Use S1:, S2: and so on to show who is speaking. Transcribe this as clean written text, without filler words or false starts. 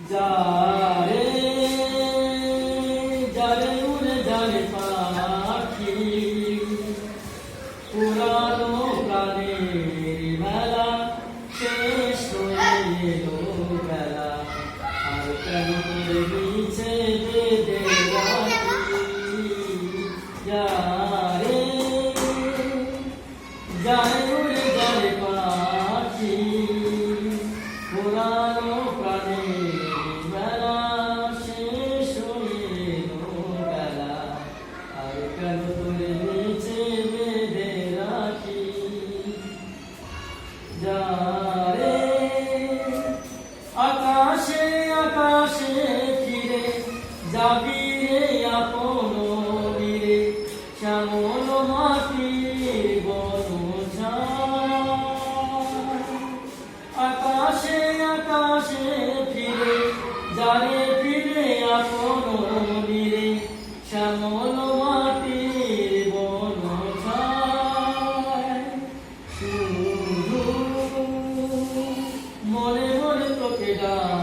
S1: যারে যারে উড়ে যারে পাখি পুরানো প্রাণের মেলা শেষ হয়ে এলো বেলা আর কেন করে নিচে বেঁধে রাখি যারে যারে উড়ে যারে পাখি পুরানো প্রাণের মেলা শেষ হয়ে এলো বেলা আর কেন করে নিচে বেঁধে রাখি যারে আকাশে আকাশে ফিরে যাবি রে আপন রে শ্যামল মাটির বনঝাড় আকাশে আকাশে ফিরে যারে ফিরে আপন রে শ্যামল মাটির বনঝাড় শুধু মনে মনে তোকে ডাক